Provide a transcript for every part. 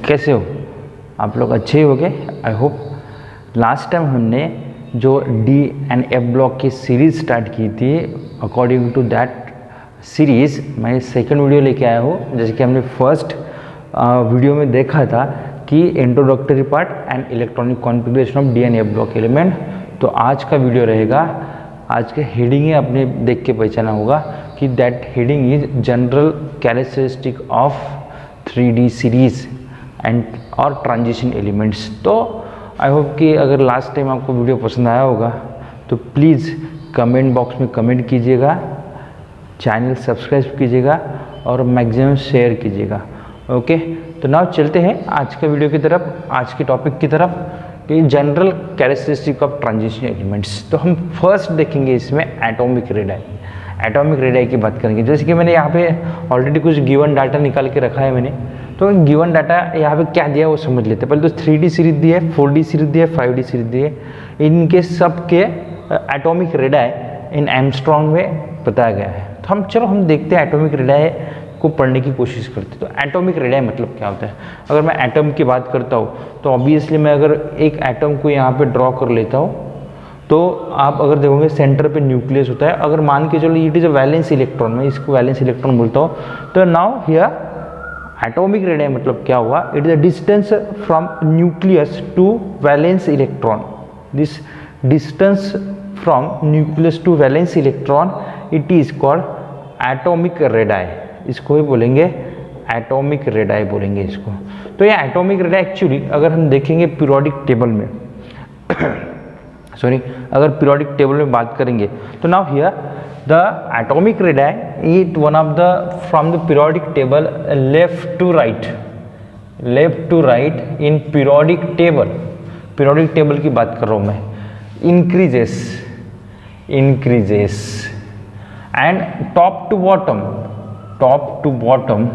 कैसे हो आप लोग? अच्छे ही होगे आई होप। लास्ट टाइम हमने जो डी एंड एफ ब्लॉक की सीरीज़ स्टार्ट की थी, अकॉर्डिंग टू दैट सीरीज़ मैं सेकंड वीडियो लेके आया हूँ। जैसे कि हमने फर्स्ट वीडियो में देखा था कि introductory part and electronic configuration of D and F block element. तो आज का वीडियो रहेगा, आज के हेडिंग ही आपने देख के पहचाना होगा कि that heading is general characteristic of 3D series and और ट्रांजिशन एलिमेंट्स। तो आई होप कि अगर लास्ट टाइम आपको वीडियो पसंद आया होगा तो प्लीज़ कमेंट बॉक्स में कमेंट कीजिएगा, चैनल सब्सक्राइब कीजिएगा और मैक्सिमम शेयर कीजिएगा। ओके, तो नाउ चलते हैं आज के वीडियो की तरफ, आज के टॉपिक की तरफ कि general characteristic of transition elements. तो हम फर्स्ट देखेंगे इसमें एटॉमिक रेडाई। एटॉमिक रेडाई की बात करेंगे। जैसे कि मैंने यहाँ पे ऑलरेडी कुछ गिवन डाटा निकाल के रखा है मैंने, तो गिवन डाटा यहाँ पे क्या दिया है वो समझ लेते हैं। पहले तो 3D सीरीज दी है, 4D सीरीज दी है, 5D सीरीज दी है। इनके सब के एटॉमिक रेडाई इन एंगस्ट्रॉम में बताया गया है। तो हम देखते हैं एटॉमिक रेडाई को पढ़ने की कोशिश करते हैं। तो एटॉमिक रेडाई मतलब क्या होता है? अगर मैं एटम की बात करता हूँ तो ऑब्वियसली मैं अगर एक एटम को यहाँ पे ड्रॉ कर लेता हूँ तो आप अगर देखोगे सेंटर पे न्यूक्लियस होता है। अगर मान के चलो it is a valence electron, मैं इसको वैलेंस इलेक्ट्रॉन बोलता हूँ। तो नाउ हियर एटॉमिक रेडाई मतलब क्या हुआ? It is the distance from nucleus to valence electron. This distance from nucleus to valence electron it is called atomic radii. इसको ही बोलेंगे एटॉमिक रेडाई बोलेंगे इसको। तो ये एटॉमिक रेडाई एक्चुअली अगर हम देखेंगे पीरियोडिक टेबल में अगर पीरियोडिक टेबल में बात करेंगे तो now here the atomic radii is one of the from the periodic table left to right in periodic table की बात कर रहा हूँ मैं। Increases and top to bottom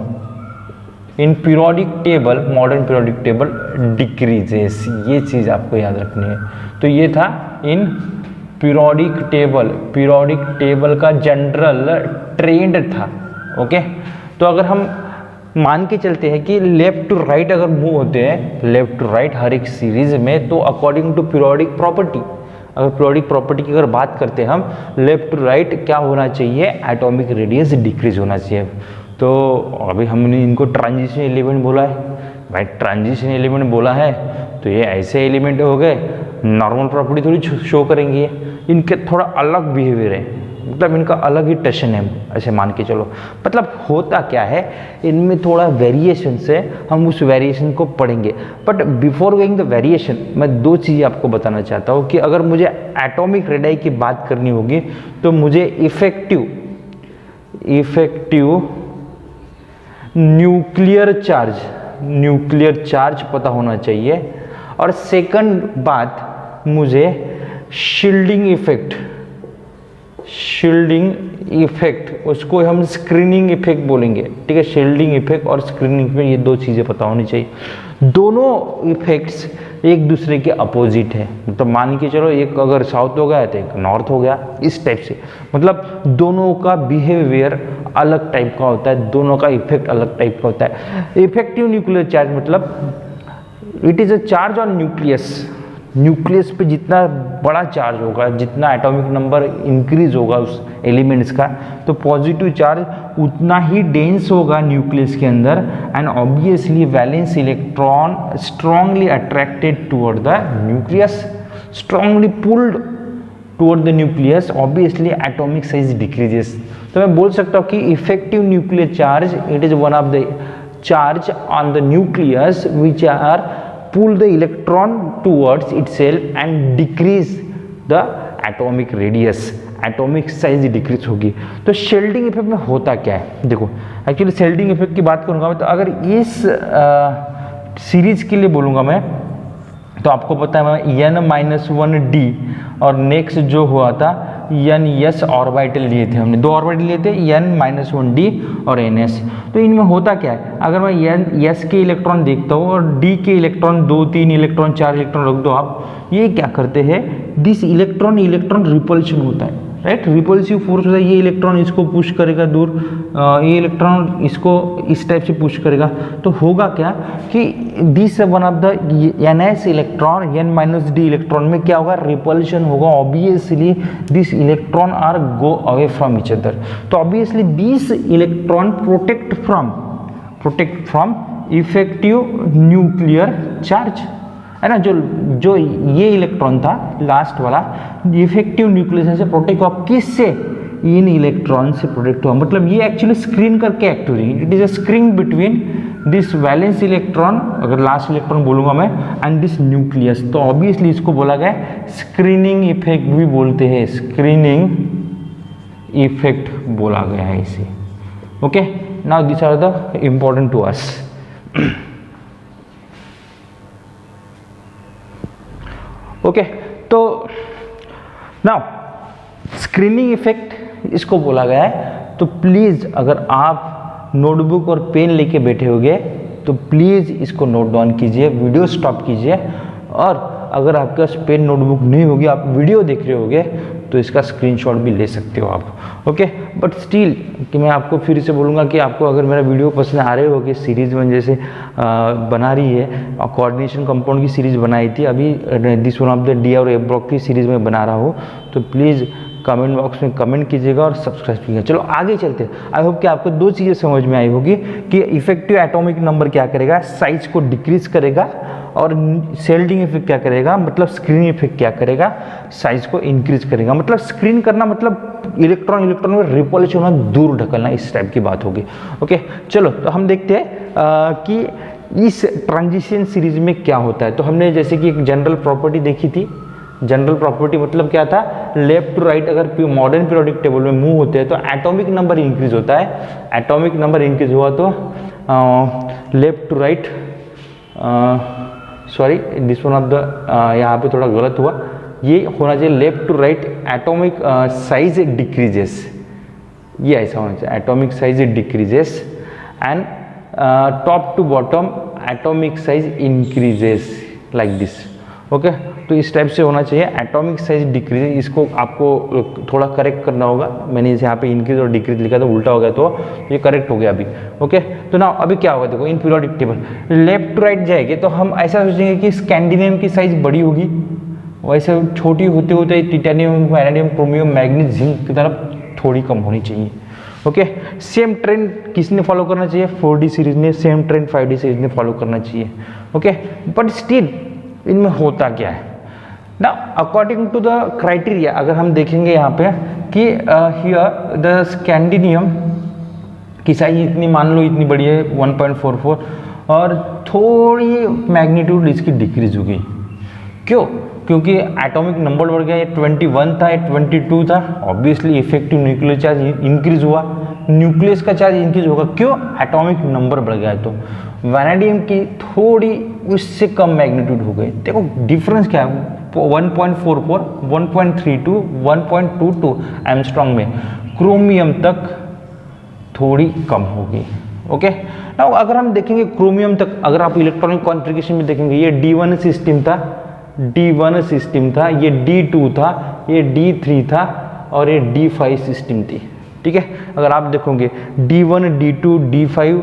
in periodic table, modern periodic table decreases. ये चीज़ आपको याद रखनी है। तो ये था इन पीरियोडिक टेबल का जनरल ट्रेंड था। ओके, तो अगर हम मान के चलते हैं कि लेफ्ट टू राइट अगर मूव होते हैं, लेफ्ट टू राइट हर एक सीरीज में, तो अकॉर्डिंग टू पीरियोडिक प्रॉपर्टी, अगर पीरियोडिक प्रॉपर्टी की अगर बात करते हैं हम, लेफ्ट टू राइट क्या होना चाहिए? एटॉमिक रेडियस डिक्रीज होना चाहिए। तो अभी हमने इनको ट्रांजिशन एलिमेंट बोला है भाई, ट्रांजिशन एलिमेंट बोला है तो ये ऐसे एलिमेंट हो गए, नॉर्मल प्रॉपर्टी थोड़ी शो करेंगे। इनके थोड़ा अलग बिहेवियर है, मतलब इनका अलग ही टशन है, ऐसे मान के चलो। मतलब होता क्या है, इनमें थोड़ा वेरिएशन से हम उस वेरिएशन को पढ़ेंगे। But before going the variation मैं दो चीज़ें आपको बताना चाहता हूँ कि अगर मुझे एटॉमिक रेडाई की बात करनी होगी तो मुझे इफेक्टिव न्यूक्लियर चार्ज पता होना चाहिए। और सेकंड बात, मुझे शील्डिंग इफेक्ट, उसको हम स्क्रीनिंग इफेक्ट बोलेंगे। ठीक है, शील्डिंग इफेक्ट और स्क्रीनिंग इफेक्ट, ये दो चीज़ें पता होनी चाहिए। दोनों इफेक्ट्स एक दूसरे के अपोजिट है। मतलब मान के चलो एक अगर साउथ हो गया तो एक नॉर्थ हो गया, इस टाइप से। मतलब दोनों का बिहेवियर अलग टाइप का होता है, दोनों का इफेक्ट अलग टाइप का होता है। इफेक्टिव न्यूक्लियर चार्ज मतलब it is a charge on nucleus पे जितना बड़ा चार्ज होगा, जितना एटॉमिक नंबर इंक्रीज होगा उस एलिमेंट्स का, तो पॉजिटिव चार्ज उतना ही डेंस होगा न्यूक्लियस के अंदर। And obviously valence electron strongly attracted toward the nucleus, strongly pulled toward the nucleus, obviously atomic size decreases. तो मैं बोल सकता हूँ कि effective nuclear charge it is one of the charge on the nucleus which are pull the electron towards itself and decrease the atomic radius, atomic size decrease होगी। तो shielding effect में होता क्या है? देखो एक्चुअली शेल्डिंग इफेक्ट की बात करूंगा मैं, तो अगर इस सीरीज के लिए बोलूँगा मैं तो आपको पता है मैं n-1d और नेक्स्ट जो हुआ था n-s ऑर्बिटल लिए थे हमने, दो ऑर्बिटल लिए थे n-1d और ns। तो इनमें होता क्या है? अगर मैं n-s के इलेक्ट्रॉन देखता हूँ और d के इलेक्ट्रॉन 2, 3 इलेक्ट्रॉन, 4 इलेक्ट्रॉन रख दो आप, ये क्या करते हैं? दिस इलेक्ट्रॉन रिपल्शन होता है। राइट, रिपल्सिव फोर्स होता है, ये इलेक्ट्रॉन इसको पुश करेगा दूर, ये इलेक्ट्रॉन इसको इस टाइप से पुश करेगा, तो होगा क्या कि this one of the ns electron n-d electron में क्या होगा, रिपल्शन होगा, obviously this electron are go away from each other, तो obviously this electron protect from effective nuclear charge, है ना, जो ये इलेक्ट्रॉन था लास्ट वाला इफेक्टिव न्यूक्लियस से प्रोटेक्ट हुआ, किससे, इन इलेक्ट्रॉन से प्रोटेक्ट हुआ, मतलब ये एक्चुअली स्क्रीन करके एक्ट हो रही है, it is a screen between this valence electron, अगर लास्ट इलेक्ट्रॉन बोलूंगा मैं, एंड दिस न्यूक्लियस, तो ऑब्वियसली इसको बोला गया स्क्रीनिंग इफेक्ट भी बोलते हैं, स्क्रीनिंग इफेक्ट बोला गया है इसे। Okay, now this are the important to us. Okay, तो नाउ स्क्रीनिंग इफेक्ट इसको बोला गया है, तो प्लीज़ अगर आप नोटबुक और पेन लेके बैठे होगे तो प्लीज़ इसको नोट डाउन कीजिए, वीडियो स्टॉप कीजिए, और अगर आपके पास पेन नोटबुक नहीं होगी, आप वीडियो देख रहे होगे, तो इसका स्क्रीनशॉट भी ले सकते हो आप। ओके, बट स्टिल कि मैं आपको फिर से बोलूँगा कि आपको अगर मेरा वीडियो पसंद आ रहे हो कि सीरीज़ में जैसे बना रही है, कोऑर्डिनेशन कंपाउंड की सीरीज़ बनाई थी, अभी this one of the D और एफ ब्लॉक की सीरीज़ में बना रहा हूँ, तो प्लीज़ कमेंट बॉक्स में कमेंट कीजिएगा और सब्सक्राइब कीजिएगा। चलो आगे चलते हैं। आई होप कि आपको दो चीज़ें समझ में आई होगी कि इफेक्टिव एटॉमिक नंबर क्या करेगा, साइज को डिक्रीज करेगा, और शेल्डिंग इफेक्ट क्या करेगा, मतलब स्क्रीन इफेक्ट क्या करेगा, साइज को इंक्रीज करेगा। मतलब स्क्रीन करना मतलब इलेक्ट्रॉन में रिपल्शन होना, दूर ढकलना, इस टाइप की बात होगी। ओके, चलो तो हम देखते हैं कि इस ट्रांजिशन सीरीज में क्या होता है। तो हमने जैसे कि एक जनरल प्रॉपर्टी देखी थी, जनरल प्रॉपर्टी मतलब क्या था, लेफ्ट टू राइट अगर मॉडर्न पीरियोडिक टेबल में मूव होते हैं तो एटॉमिक नंबर इंक्रीज होता है, एटॉमिक नंबर इंक्रीज हुआ तो left to right, sorry this one of the, यहाँ पे थोड़ा गलत हुआ, ये होना चाहिए left to right atomic size decreases, ये ऐसा होना चाहिए, atomic size decreases and top to bottom atomic size increases like this. Okay, तो इस टाइप से होना चाहिए, एटॉमिक साइज डिक्रीज, इसको आपको थोड़ा करेक्ट करना होगा, मैंने इसे यहाँ पे इंक्रीज और डिक्रीज लिखा था, उल्टा हो गया, तो ये करेक्ट हो गया अभी। ओके, तो ना अभी क्या होगा, देखो in periodic table left to right जाएंगे तो हम ऐसा सोचेंगे कि स्कैंडिनियम की साइज बड़ी होगी, वैसे छोटी होते होते titanium, vanadium, chromium, manganese, zinc की तरफ थोड़ी कम होनी चाहिए। ओके, सेम ट्रेंड किसने फॉलो करना चाहिए, 4D सीरीज ने, सेम ट्रेंड 5D सीरीज ने फॉलो करना चाहिए। ओके, बट स्टिल इनमें होता क्या है ना, अकॉर्डिंग टू द क्राइटेरिया अगर हम देखेंगे यहाँ पे कि हियर द स्कैंडिनियम की साइज इतनी, मान लो इतनी बड़ी है 1.44, और थोड़ी मैग्नीट्यूड इसकी डिक्रीज हो गई, क्यों, क्योंकि एटॉमिक नंबर बढ़ गया, ये 21 था, ये 22 था, obviously effective nuclear charge increase हुआ, न्यूक्लियस का चार्ज इंक्रीज होगा, क्यों, एटॉमिक नंबर बढ़ गया। तो वैनेडियम की थोड़ी उससे कम मैग्नीट्यूड हो गई, देखो डिफरेंस क्या है, 1.44, 1.32, 1.22 एंगस्ट्रॉम में, क्रोमियम तक थोड़ी कम होगी। ओके, नाउ अगर हम देखेंगे क्रोमियम तक, अगर आप इलेक्ट्रॉनिक कॉन्फ़िगरेशन में देखेंगे, ये D1 सिस्टम था, D1 सिस्टम था, ये D2 था, ये D3 था, और ये D5 सिस्टम थी। ठीक है, अगर आप देखोगे D1, D2, D5,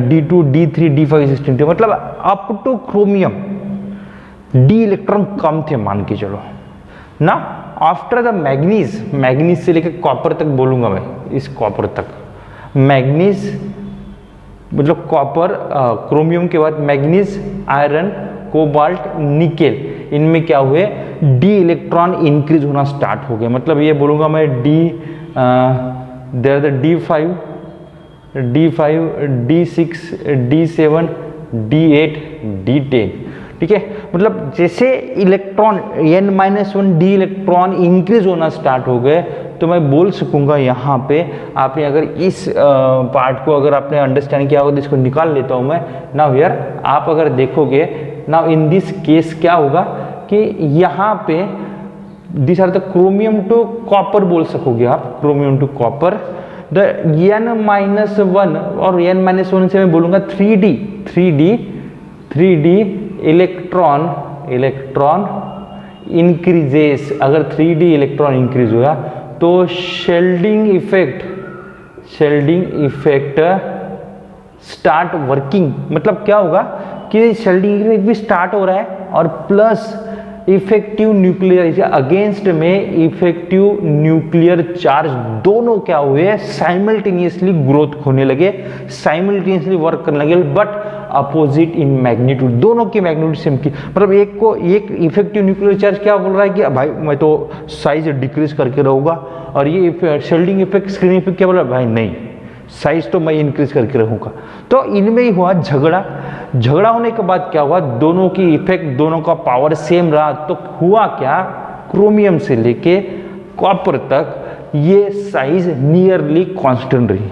D2, D3, D5 system थे, मतलब up to chromium D electron कम थे मान के चलो ना। आफ्टर द मैग्नीज, मैग्नीज से लेकर कॉपर तक बोलूंगा मैं, इस कॉपर तक, मैग्नीज मतलब कॉपर, क्रोमियम के बाद मैग्नीज, आयरन, कोबाल्ट, निकेल, इनमें क्या हुए, डी इलेक्ट्रॉन इंक्रीज होना स्टार्ट हो गए। मतलब ये बोलूंगा मैं there the D5, D6, D7, D8, D10। ठीक है, मतलब जैसे electron n-1 D electron increase होना स्टार्ट हो गए, तो मैं बोल सकूंगा यहाँ पे आपने अगर इस पार्ट को अगर आपने अंडरस्टैंड किया होगा, इसको निकाल लेता हूँ मैं। नाउ हियर आप अगर देखोगे, नाउ इन दिस केस क्या होगा कि यहाँ पे this are the chromium to copper बोल सकोगे आप, chromium to copper, the n-1 और n-1 से मैं बोलूँगा 3D इलेक्ट्रॉन इंक्रीजेस। अगर 3D इलेक्ट्रॉन इंक्रीज हुआ तो शेल्डिंग इफेक्ट स्टार्ट वर्किंग, मतलब क्या होगा कि शेल्डिंग इफेक्ट भी स्टार्ट हो रहा है और प्लस इफेक्टिव न्यूक्लियर अगेंस्ट में इफेक्टिव न्यूक्लियर चार्ज दोनों क्या हुए, साइमल्टेनियसली ग्रोथ होने लगे, साइमल्टेनियसली वर्क करने लगे, बट अपोजिट इन मैग्नीट्यूड, दोनों की मैग्नीट्यूड सेम की। मतलब एक इफेक्टिव न्यूक्लियर चार्ज क्या बोल रहा है कि भाई मैं तो साइज डिक्रीज करके रहूंगा, और ये शेल्डिंग इफेक्ट स्क्रीन इफेक्ट क्या बोल रहा है, भाई नहीं साइज तो मैं इंक्रीज करके रहूंगा। तो इनमें ही हुआ झगड़ा होने के बाद क्या हुआ, दोनों की इफेक्ट, दोनों का पावर सेम रहा, तो हुआ क्या, क्रोमियम से लेके कॉपर तक ये साइज नियरली कांस्टेंट रही।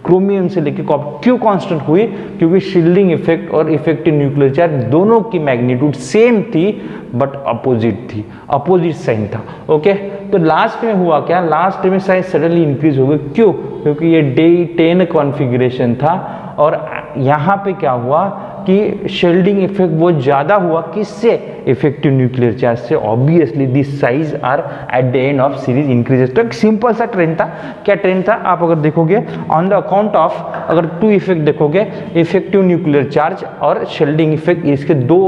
क्रोमियम से लेके कॉपर क्यों कांस्टेंट हुई, क्योंकि शील्डिंग इफेक्ट और इफेक्टिव न्यूक्लियर चार्ज दोनों की मैग्नीट्यूड सेम थी बट अपोजिट थी, अपोजिट साइन था। ओके, तो लास्ट में हुआ क्या, लास्ट में साइज सडनली इंक्रीज हो गई, क्यों, क्योंकि ये डे 10 कॉन्फ़िगरेशन था और यहाँ पे क्या हुआ कि शेल्डिंग इफेक्ट बहुत ज़्यादा हुआ, किससे, इफेक्टिव न्यूक्लियर चार्ज से। Obviously this size are at the end of series increases. तो एक सिंपल सा ट्रेंड था। क्या ट्रेंड था, आप अगर देखोगे ऑन द अकाउंट ऑफ, अगर 2 इफेक्ट देखोगे, इफेक्टिव न्यूक्लियर चार्ज और शेल्डिंग इफेक्ट, इसके 2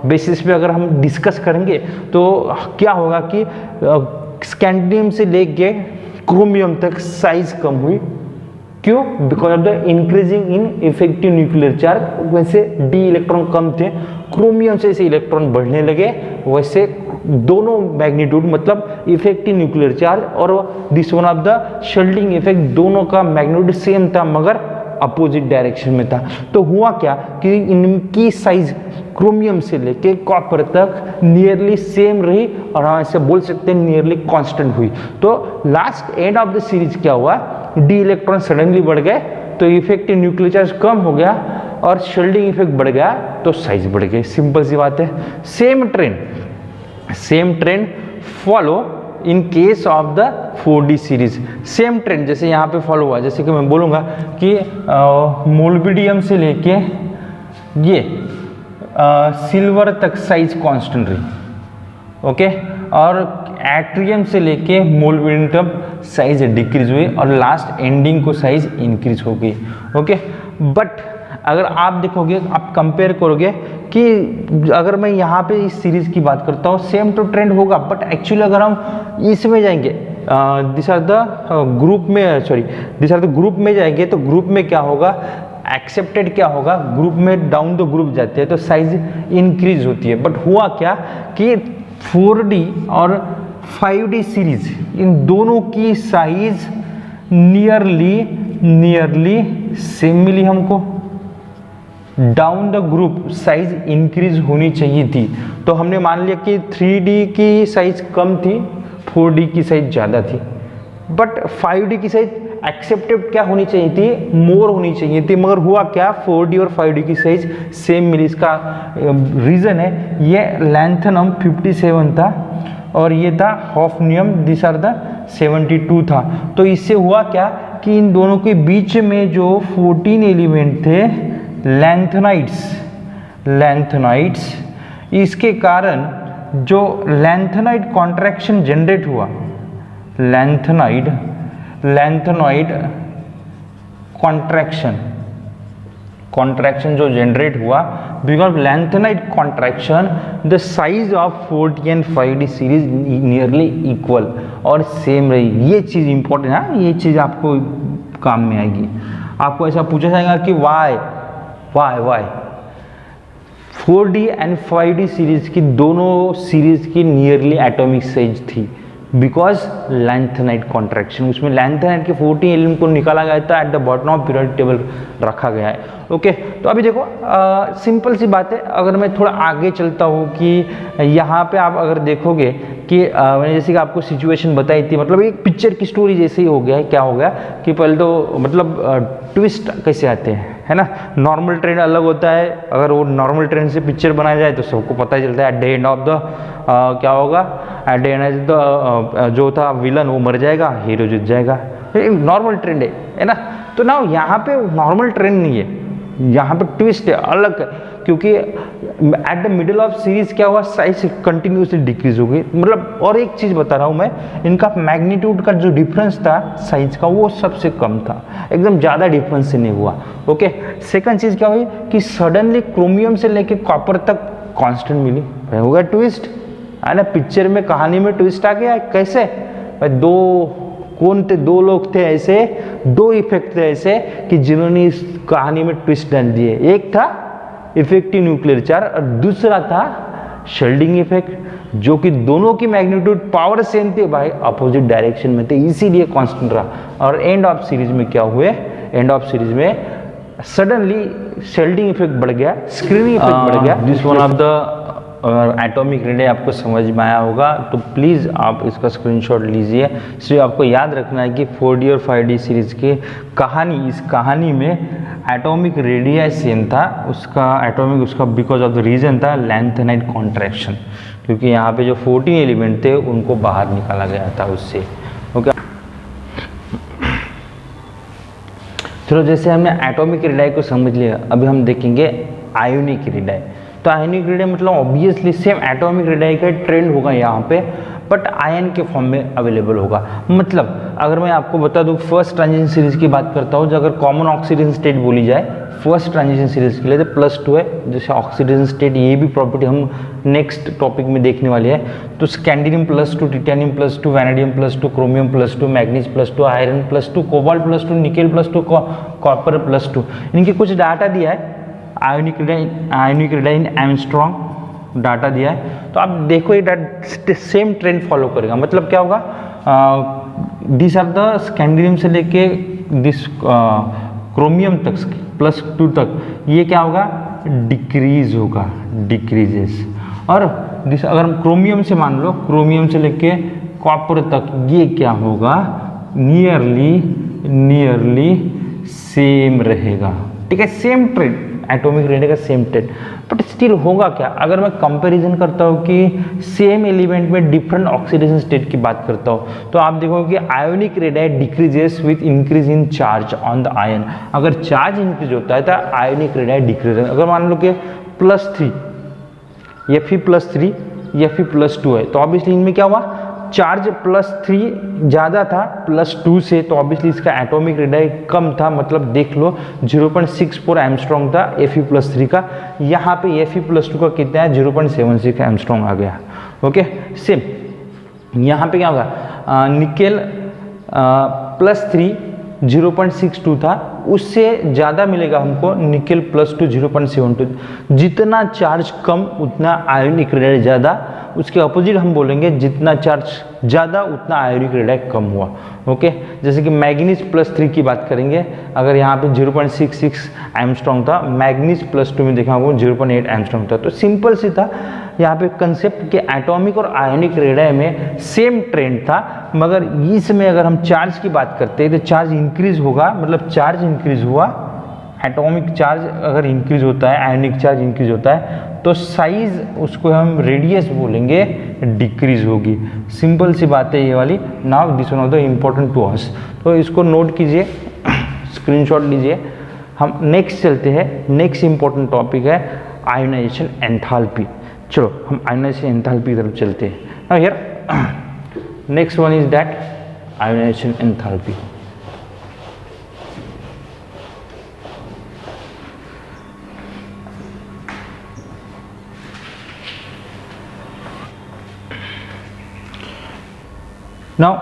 बेसिस पे अगर हम डिस्कस करेंगे तो क्या होगा कि स्कैंडियम से लेके क्रोमियम तक साइज कम हुई, क्यों, because of the increasing in effective nuclear charge. वैसे डी इलेक्ट्रॉन कम थे, क्रोमियम से इलेक्ट्रॉन बढ़ने लगे, वैसे दोनों मैग्नीट्यूड मतलब इफेक्टिव न्यूक्लियर चार्ज और this one of the shielding effect, दोनों का मैग्नीट्यूड सेम था मगर अपोजिट डायरेक्शन में था। तो हुआ क्या कि इनकी साइज क्रोमियम से लेके कॉपर तक नियरली सेम रही और हम ऐसे बोल सकते हैं नियरली कांस्टेंट हुई। तो last end of the series क्या हुआ, डी इलेक्ट्रॉन सडनली बढ़ गए तो इफेक्टिव न्यूक्लियर चार्ज कम हो गया और शेल्डिंग इफेक्ट बढ़ गया तो साइज बढ़ गई। सिंपल सी बात है। Same trend follow in case of the 4D series. Same trend जैसे यहाँ पे फॉलो हुआ, जैसे कि मैं बोलूँगा कि मोल्बिडियम से लेके ये सिल्वर तक साइज कांस्टेंट रही, ओके, और एट्रियम से लेके मोल्बिडियम तक साइज डिक्रीज हुई और लास्ट एंडिंग को साइज इंक्रीज हो गई, ओके। बट अगर आप देखोगे, आप कंपेयर करोगे कि अगर मैं यहाँ पे इस सीरीज की बात करता हूँ, सेम तो ट्रेंड होगा, बट एक्चुअली अगर हम इसमें जाएंगे, दिस आर द ग्रुप में जाएंगे तो ग्रुप में क्या होगा, एक्सेप्टेड क्या होगा, ग्रुप में डाउन द ग्रुप जाते हैं तो साइज इंक्रीज होती है। बट हुआ क्या कि 4D और 5D सीरीज, इन दोनों की साइज नियरली सेम मिली हमको। Down the group size increase होनी चाहिए थी, तो हमने मान लिया कि 3D की साइज कम थी, 4D की साइज ज़्यादा थी, बट 5D की साइज एक्सेप्टेड क्या होनी चाहिए थी, मोर होनी चाहिए थी। मगर हुआ क्या, 4D और 5D की साइज सेम मिली। इसका रीज़न है, ये लैंथनम 57 था और ये था हॉफनियम, दिस आर द 72 था। तो इससे हुआ क्या कि इन दोनों के बीच में जो 14 एलिमेंट थे लैंथेनाइड्स, इसके कारण जो लैंथेनाइड कॉन्ट्रैक्शन जनरेट हुआ, लैंथेनाइड कॉन्ट्रैक्शन जो जनरेट हुआ, because lanthanide contraction the size of 4D and 5D series nearly equal और सेम रही। ये चीज़ इंपॉर्टेंट है, ये चीज़ आपको काम में आएगी। आपको ऐसा पूछा जाएगा कि Y 4D and 5D series की, दोनों सीरीज की नियरली एटॉमिक साइज थी, बिकॉज लैंथेनाइड कॉन्ट्रैक्शन, उसमें लैंथेनाइड के 14 एलिमेंट को निकाला गया था, at the bottom of periodic table रखा गया है, ओके। तो अभी देखो सिंपल सी बात है। अगर मैं थोड़ा आगे चलता हूँ कि यहाँ पे आप अगर देखोगे कि मैंने जैसे कि आपको सिचुएशन बताई थी, मतलब एक पिक्चर की स्टोरी जैसे ही हो गया है। क्या हो गया कि पहले तो मतलब ट्विस्ट कैसे आते हैं, है ना, नॉर्मल ट्रेंड अलग होता है। अगर वो नॉर्मल ट्रेंड से पिक्चर बनाया जाए तो सबको पता चलता है eight the end of the क्या होगा, एट द एंड द जो था विलन वो मर जाएगा, हीरो जीत जाएगा। नॉर्मल ट्रेंड है ना। तो ना यहाँ पे नॉर्मल ट्रेंड नहीं है, यहाँ पे ट्विस्ट है, अलग है। क्योंकि at the middle of series क्या हुआ, साइज कंटिन्यूसली डिक्रीज हो गई। मतलब और एक चीज बता रहा हूं मैं, इनका मैग्नीट्यूड का जो डिफरेंस था साइज का वो सबसे कम था, एकदम ज्यादा डिफरेंस से नहीं हुआ। ओके, सेकंड चीज क्या हुई कि सडनली क्रोमियम से लेके कॉपर तक कांस्टेंट मिली। हो गया ट्विस्ट, है ना, पिक्चर में कहानी में ट्विस्ट आ गया। कैसे भाई, कौन थे, दो लोग थे ऐसे, दो इफेक्ट थे ऐसे कि जिन्होंने इस कहानी में ट्विस्ट डाल दिए। एक था इफेक्टिव न्यूक्लियर चार्ज और दूसरा था शेल्डिंग इफेक्ट, जो कि दोनों की मैग्नीट्यूड पावर सेम थे भाई, अपोजिट डायरेक्शन में थे, इसीलिए कांस्टेंट रहा। और एंड ऑफ सीरीज में क्या हुए, एंड ऑफ सीरीज में सडनली शेल्डिंग इफेक्ट बढ़ गया, स्क्रीनिंग इफेक्ट बढ़ गया। This one of the atomic रेडे आपको समझ में आया होगा, तो प्लीज़ आप इसका स्क्रीनशॉट लीजिए। सिर्फ आपको याद रखना है कि 4D और 5D सीरीज की कहानी, इस कहानी में एटॉमिक रेडिया सेम था, उसका एटॉमिक उसका बिकॉज ऑफ द रीजन था लैंथेनाइट कॉन्ट्रैक्शन, क्योंकि यहाँ पे जो 14 एलिमेंट थे उनको बाहर निकाला गया था उससे। ओके, चलो जैसे हमने एटॉमिक रेडिया को समझ लिया, अभी हम देखेंगे आयोनिक रेडिया। तो आयनिक रेडिया मतलब ऑब्वियसली सेम एटॉमिक रेडिया का ट्रेंड होगा यहाँ पे, बट आयन के फॉर्म में अवेलेबल होगा। मतलब अगर मैं आपको बता दूँ, फर्स्ट ट्रांजिशन सीरीज की बात करता हूँ, जो अगर कॉमन ऑक्सीडेशन स्टेट बोली जाए फर्स्ट ट्रांजिशन सीरीज के लिए, तो +2 है। जैसे ऑक्सीडेशन स्टेट, ये भी प्रॉपर्टी हम नेक्स्ट टॉपिक में देखने वाली है। तो scandium +2, titanium +2, vanadium +2, chromium +2, manganese +2, iron +2, cobalt +2, nickel +2, copper +2, इनके कुछ डाटा दिया है। Ionic radii in angstrom data दिया है। तो आप देखो ये सेम ट्रेंड फॉलो करेगा। मतलब क्या होगा, दिस आर द स्कैंडियम से लेके दिस क्रोमियम तक +2 तक, ये क्या होगा, डिक्रीज होगा, डिक्रीजेस। और दिस अगर हम क्रोमियम से मान लो, क्रोमियम से लेके कॉपर तक, ये क्या होगा, नियरली सेम रहेगा। ठीक है, सेम ट्रेंड, एटॉमिक रेडिया का सेम ट्रेंड। बट स्टिल होगा क्या, अगर मैं कंपैरिजन करता हूँ कि सेम एलिमेंट में डिफरेंट ऑक्सीडेशन स्टेट की बात करता हूँ, तो आप देखोगे कि ionic radii decreases with increase in charge on the ion. अगर चार्ज इंक्रीज होता है तो आयोनिक रेडिया डिक्रीज। अगर मान लो कि +3 Fe+3 Fe+2 है, तो ऑब्वियसली इनमें क्या हुआ, चार्ज +3 ज़्यादा था +2 से, तो ऑब्वियसली इसका एटॉमिक रेडिया कम था। मतलब देख लो 0.64 एंगस्ट्रॉम था Fe+3 का, यहाँ पे Fe+2 का कितना है, 0.76 एंगस्ट्रॉम आ गया। ओके, सेम यहाँ पे क्या होगा, निकेल +3 0.62 था, उससे ज़्यादा मिलेगा हमको निकेल +2 0.72। जितना चार्ज कम उतना आयोनिक रेडिया ज़्यादा, उसके अपोजिट हम बोलेंगे जितना चार्ज ज़्यादा उतना आयोनिक रेडिया कम हुआ। ओके, जैसे कि मैग्नीज +3 की बात करेंगे, अगर यहाँ पे 0.66 एंगस्ट्रॉम था, मैग्नीज +2 में देखा वो 0.8 एंगस्ट्रॉम था। तो सिंपल सी था यहाँ पे कंसेप्ट के एटॉमिक और आयोनिक रेडिया में सेम ट्रेंड था, मगर इसमें अगर हम चार्ज की बात करते हैं तो चार्ज इंक्रीज होगा। मतलब चार्ज इंक्रीज हुआ, एटॉमिक चार्ज अगर इंक्रीज होता है, आयोनिक चार्ज इंक्रीज होता है, तो साइज उसको हम रेडियस बोलेंगे डिक्रीज होगी। सिंपल सी बात है ये वाली। Now this one of the important to us, तो इसको नोट कीजिए, स्क्रीनशॉट लीजिए। हम नेक्स्ट चलते हैं, नेक्स्ट इंपॉर्टेंट टॉपिक है आयोनाइजेशन एंथैल्पी। चलो हम आयोनाइजेशन एंथैल्पी की तरफ चलते हैं। Now here next one is that ionization enthalpy. Now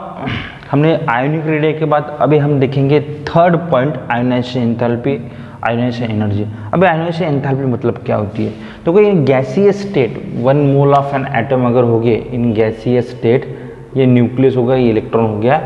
हमने आयोनिक रेडिया के बाद अभी हम देखेंगे third point, ionization enthalpy, ionization energy. अभी आयोनाइजेशन एंथैल्पी मतलब क्या होती है, तो कोई गैसीय state 1 mole of an atom अगर हो गए इन गैसीय स्टेट, ये न्यूक्लियस होगा, ये इलेक्ट्रॉन हो गया,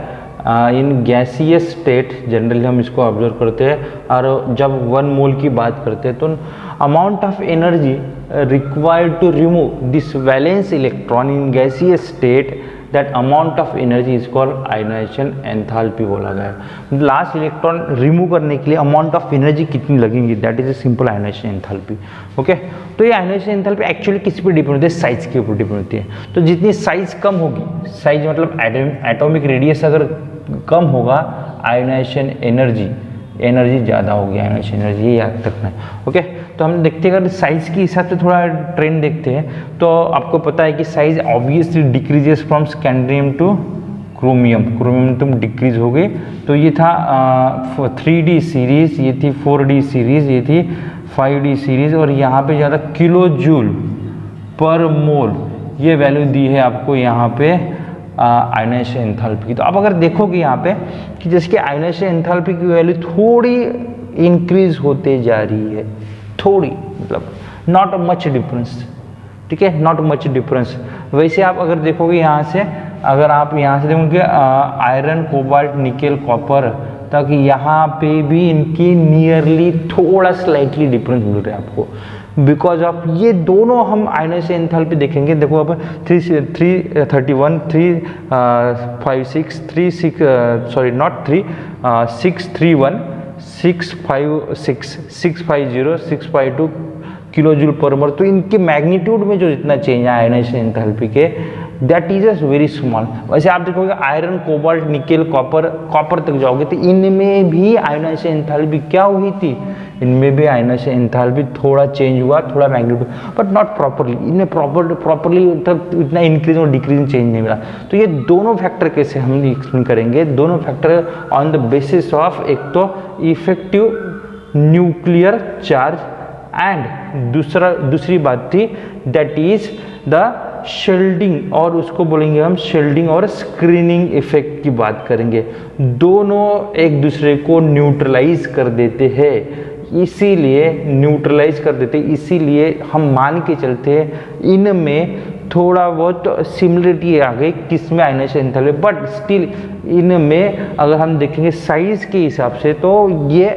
इन गैसीय स्टेट जनरली हम इसको ऑब्जर्व करते हैं। और जब 1 मोल की बात करते हैं तो amount of energy required to remove this valence electron in गैसीय state, that amount of energy is called ionization enthalpy बोला गया है। लास्ट इलेक्ट्रॉन रिमूव करने के लिए अमाउंट ऑफ एनर्जी कितनी लगेंगी, that is a simple ionisation enthalpy. Okay, तो ये आयोनाइजेशन एंथैल्पी एक्चुअली किस पे डिपेंड होती है, साइज के ऊपर डिपेंड होती है। तो जितनी साइज कम होगी, साइज मतलब एटॉमिक रेडियस अगर कम होगा, आयोनाइजेशन एनर्जी एनर्जी ज़्यादा होगी, आयनाइजेशन एनर्जी, ये याद रखना है। ओके, तो हम देखते हैं अगर साइज़ के हिसाब से थोड़ा ट्रेंड देखते हैं तो आपको पता है कि size obviously decreases from scandium two chromium, chromium तुम डिक्रीज हो गई। तो ये था 3D सीरीज़, ये थी 4D सीरीज़, ये थी 5D सीरीज़, और यहाँ पे ज़्यादा किलो जूल पर मोल ये वैल्यू दी है आपको यहाँ पे आयनाइजेशन एंथैल्पी की। तो अब अगर देखोगे यहाँ पे कि जिसकी आयनाइजेशन एंथैल्पी की वैल्यू थोड़ी इंक्रीज होते जा रही है, थोड़ी, मतलब नॉट मच डिफरेंस, ठीक है, नॉट मच डिफरेंस। वैसे आप अगर देखोगे यहाँ से, अगर आप यहाँ से देखोगे आयरन, कोबाल्ट, निकेल, कॉपर तक, यहाँ पे भी इनकी नियरली थोड़ा स्लाइटली डिफरेंस मिल रहा है आपको, बिकॉज ऑफ ये दोनों हम आयनाइजेशन एंथैल्पी देखेंगे। देखो अब 331, 356, 631, 656, 650, 652 किलो जूल पर मोल। तो इनके मैग्नीट्यूड में जो जितना चेंज है आयनाइजेशन एंथैल्पी के, that is a very small. वैसे आप देखोगे आयरन, कोबाल्ट, निकेल, कॉपर तक जाओगे तो इनमें भी आयनाइजेशन एंथैल्पी क्या हुई थी, इनमें भी आयनाइजेशन एंथैल्पी थोड़ा चेंज हुआ, थोड़ा मैग्नीट्यूड, बट नॉट प्रॉपरली। इनमें प्रॉपरली इतना इंक्रीज और डिक्रीज चेंज नहीं मिला। तो ये दोनों फैक्टर कैसे हम एक्सप्लेन करेंगे, दोनों factor on the basis of, एक तो इफेक्टिव न्यूक्लियर चार्ज एंड दूसरी बात थी दैट इज द शेल्डिंग, और उसको बोलेंगे हम शेल्डिंग और स्क्रीनिंग इफेक्ट की बात करेंगे। दोनों एक दूसरे को न्यूट्रलाइज कर देते हैं, इसीलिए न्यूट्रलाइज कर देते, इसीलिए हम मान के चलते हैं इनमें थोड़ा बहुत सिमिलरिटी आ गई, किसमें आयनाइजेशन एंथैल्पी, बट स्टिल इनमें अगर हम देखेंगे साइज के हिसाब से तो ये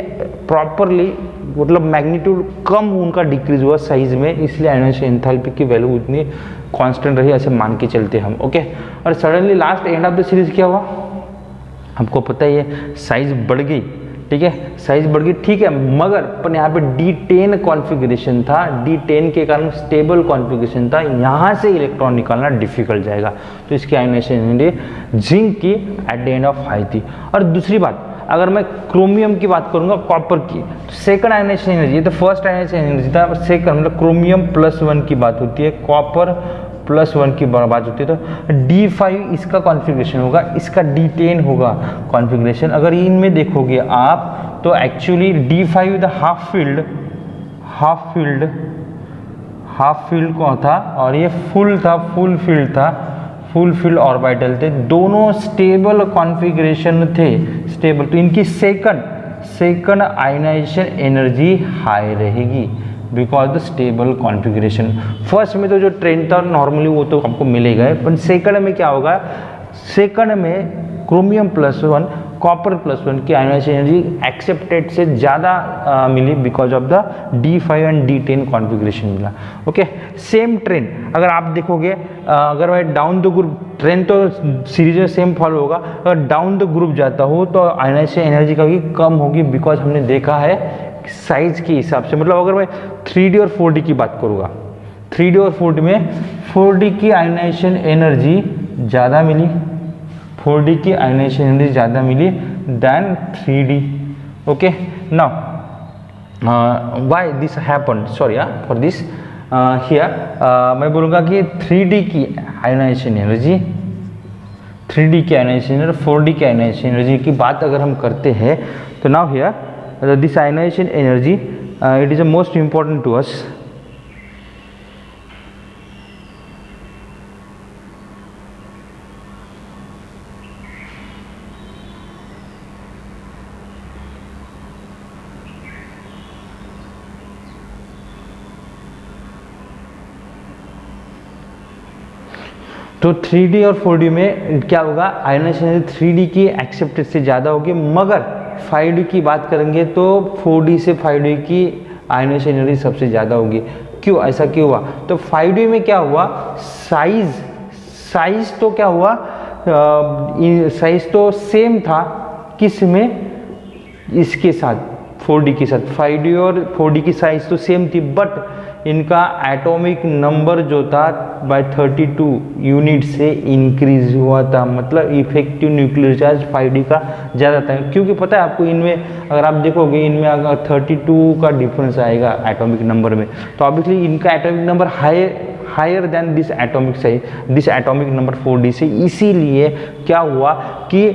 प्रॉपरली, मतलब मैग्नीट्यूड कम उनका डिक्रीज हुआ साइज में, इसलिए आयनाइजेशन एंथैल्पी की वैल्यू उतनी कांस्टेंट रही, ऐसे मान के चलते हम। ओके, और suddenly last end of the series क्या हुआ, हमको पता ही है, साइज बढ़ गई, ठीक है, साइज बढ़ गई, ठीक है, मगर अपन यहाँ पे D10 कॉन्फ़िगरेशन था, D10 के कारण स्टेबल कॉन्फ़िगरेशन था, यहाँ से इलेक्ट्रॉन निकालना डिफिकल्ट जाएगा। तो इसकी आयनाइजेशन एनर्जी जिंक की eight the end of high थी। और दूसरी बात, अगर मैं क्रोमियम की बात करूंगा, कॉपर की, तो सेकंड आयनाइजेशन एनर्जी, तो फर्स्ट आयनाइजेशन एनर्जी था, सेकंड मतलब क्रोमियम +1 की बात होती है, कॉपर +1 की बात होती है। तो D5 इसका कॉन्फ़िगरेशन होगा, इसका D10 होगा कॉन्फ़िगरेशन। अगर इनमें देखोगे आप तो actually D5 the half field कौन था, और ये फुल फील्ड था, फुल फील्ड ऑर्बिटल थे, दोनों स्टेबल कॉन्फ़िगरेशन थे, स्टेबल। तो इनकी सेकंड आयनाइजेशन एनर्जी हाई रहेगी because the stable configuration. First में तो जो ट्रेंड था नॉर्मली वो तो आपको मिलेगा, पर सेकंड में क्या होगा, सेकंड में क्रोमियम +1, कॉपर +1 की आयनाइजेशन एनर्जी एक्सेप्टेड से ज़्यादा मिली because of the D5 and D10 configuration मिला। ओके, सेम ट्रेंड अगर आप देखोगे, अगर मैं डाउन द ग्रुप, ट्रेंड तो सीरीज में सेम फॉलो होगा, अगर डाउन द ग्रुप जाता हूँ तो आयनाइजेशन एनर्जी का भी कम होगी, बिकॉज हमने देखा है साइज के हिसाब से। मतलब अगर मैं 3D और 4D की बात करूँगा, 3D और 4D में 4D की आयनाइजेशन एनर्जी ज़्यादा मिली, 4D की आयनाइजेशन एनर्जी ज़्यादा मिली than 3D। Okay, now why this happen, sorry for this here, मैं बोलूँगा कि 3D की आयनाइजेशन एनर्जी, 3D की आयनाइजेशन एनर्जी, 4D की आयनाइजेशन एनर्जी की बात अगर हम करते हैं तो now here this ionization energy it is the most important to us. तो 3D और 4D में क्या होगा, आयनाइजेशन एनर्जी 3D की एक्सेप्टेड से ज़्यादा होगी, मगर 5D की बात करेंगे तो 4D से 5D की आयनाइजेशन एनर्जी सबसे ज़्यादा होगी। क्यों, ऐसा क्यों हुआ, तो 5D में क्या हुआ, साइज तो क्या हुआ, साइज तो सेम था, किस में, इसके साथ 4D के साथ, 5D और 4D की साइज तो सेम थी, बट इनका एटॉमिक नंबर जो था बाय 32 यूनिट से इंक्रीज हुआ था, मतलब इफेक्टिव न्यूक्लियर चार्ज 5D का ज़्यादा था। क्योंकि पता है आपको, इनमें अगर आप देखोगे इनमें अगर 32 का डिफरेंस आएगा एटॉमिक नंबर में, तो ऑब्वियसली इनका atomic number higher than this atomic number 4D से। इसीलिए क्या हुआ कि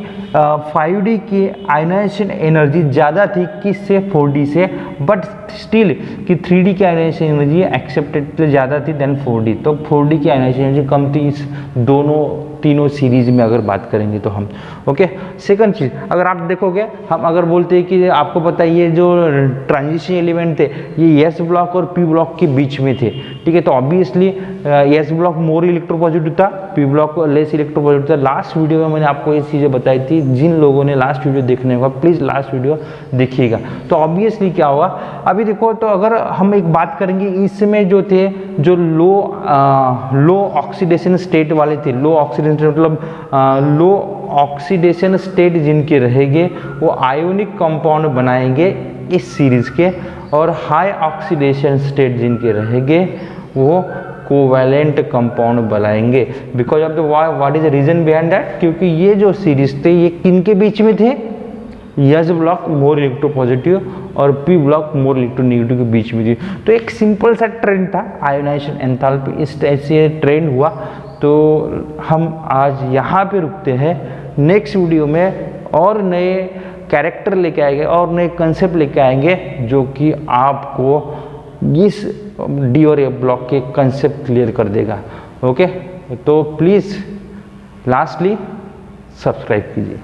5D की आयनाइजेशन एनर्जी ज़्यादा थी किससे, 4D से, बट स्टिल कि 3D की आयनाइजेशन एनर्जी एक्सेप्टेड ज़्यादा थी देन 4D। तो 4D की आयनाइजेशन एनर्जी कम थी इस तीनों सीरीज में अगर बात करेंगे तो हम। ओके, सेकंड चीज़ अगर आप देखोगे, हम अगर बोलते हैं कि आपको पता है ये जो ट्रांजिशन एलिमेंट थे ये एस ब्लॉक और पी ब्लॉक के बीच में थे, ठीक है। तो obviously S block more electropositive था, पी ब्लॉक लेस इलेक्ट्रोपॉजिटिव था। लास्ट वीडियो में मैंने आपको ये चीज़ें बताई थी, जिन लोगों ने लास्ट वीडियो देखने होगा प्लीज़ लास्ट वीडियो देखिएगा। तो ऑब्वियसली क्या होगा, अभी देखो, तो अगर हम एक बात करेंगे इसमें जो थे, जो लो ऑक्सीडेशन स्टेट वाले थे, लो ऑक्सीडेशन मतलब लो ऑक्सीडेशन स्टेट जिनके रहेंगे वो आयोनिक कंपाउंड बनाएंगे इस सीरीज के, और हाई ऑक्सीडेशन स्टेट जिनके रहेंगे वो कोवैलेंट कंपाउंड बनाएंगे। Because of the what is the reason behind that, क्योंकि ये जो सीरीज थे ये किनके बीच में थे, एस ब्लॉक मोर इलेक्ट्रोपॉजिटिव और पी ब्लॉक मोर इलेक्ट्रोनेगेटिव के बीच में थी। तो एक सिंपल सा ट्रेंड था आयोनाइजेशन एंथैल्पी, इस टाइप से ट्रेंड हुआ। तो हम आज यहाँ पे रुकते हैं, नेक्स्ट वीडियो में और नए कैरेक्टर लेके आएंगे और नए कंसेप्ट लेके आएंगे जो कि आपको इस डी और ए ब्लॉक के कंसेप्ट क्लियर कर देगा। ओके, तो प्लीज़ लास्टली सब्सक्राइब कीजिए।